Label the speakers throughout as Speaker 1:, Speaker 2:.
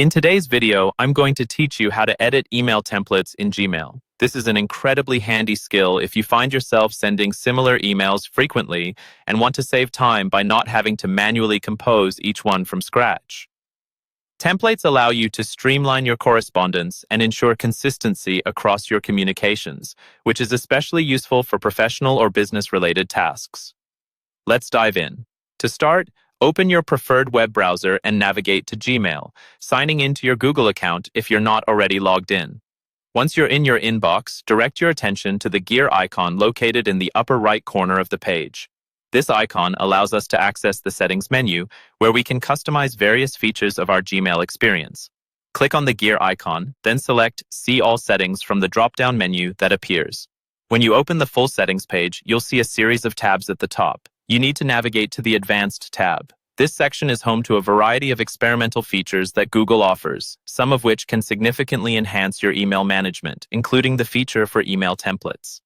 Speaker 1: In today's video, I'm going to teach you how to edit email templates in Gmail. This is an incredibly handy skill if you find yourself sending similar emails frequently and want to save time by not having to manually compose each one from scratch. Templates allow you to streamline your correspondence and ensure consistency across your communications, which is especially useful for professional or business-related tasks. Let's dive in. To start, open your preferred web browser and navigate to Gmail, signing into your Google account if you're not already logged in. Once you're in your inbox, direct your attention to the gear icon located in the upper right corner of the page. This icon allows us to access the settings menu, where we can customize various features of our Gmail experience. Click on the gear icon, then select See All Settings from the drop-down menu that appears. When you open the full settings page, you'll see a series of tabs at the top. You need to navigate to the Advanced tab. This section is home to a variety of experimental features that Google offers, some of which can significantly enhance your email management, including the feature for email templates.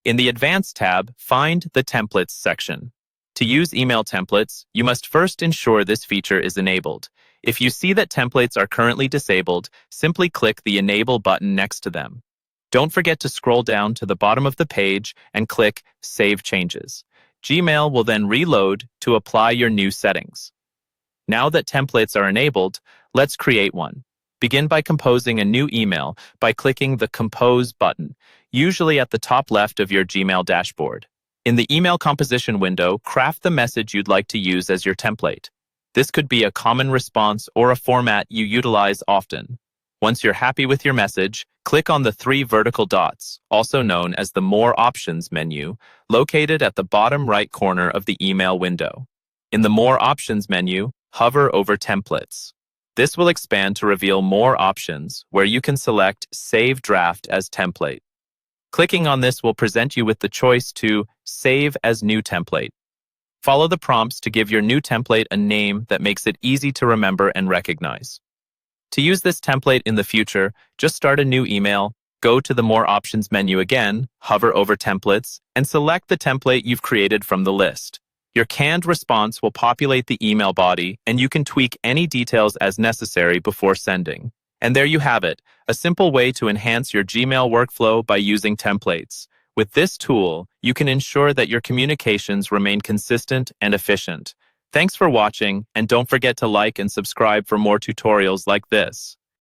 Speaker 1: In the Advanced tab, find the Templates section. To use email templates, you must first ensure this feature is enabled. If you see that templates are currently disabled, simply click the Enable button next to them. Don't forget to scroll down to the bottom of the page and click Save Changes. Gmail will then reload to apply your new settings. Now that templates are enabled, let's create one. Begin by composing a new email by clicking the Compose button, usually at the top left of your Gmail dashboard. In the email composition window, craft the message you'd like to use as your template. This could be a common response or a format you utilize often. Once you're happy with your message, click on the three vertical dots, also known as the More Options menu, located at the bottom right corner of the email window. In the More Options menu, hover over Templates. This will expand to reveal more options, where you can select Save Draft as Template. Clicking on this will present you with the choice to Save as New Template. Follow the prompts to give your new template a name that makes it easy to remember and recognize. To use this template in the future, just start a new email, go to the More Options menu again, hover over Templates, and select the template you've created from the list. Your canned response will populate the email body, and you can tweak any details as necessary before sending. And there you have it, a simple way to enhance your Gmail workflow by using templates. With this tool, you can ensure that your communications remain consistent and efficient. Thanks for watching, and don't forget to like and subscribe for more tutorials like this.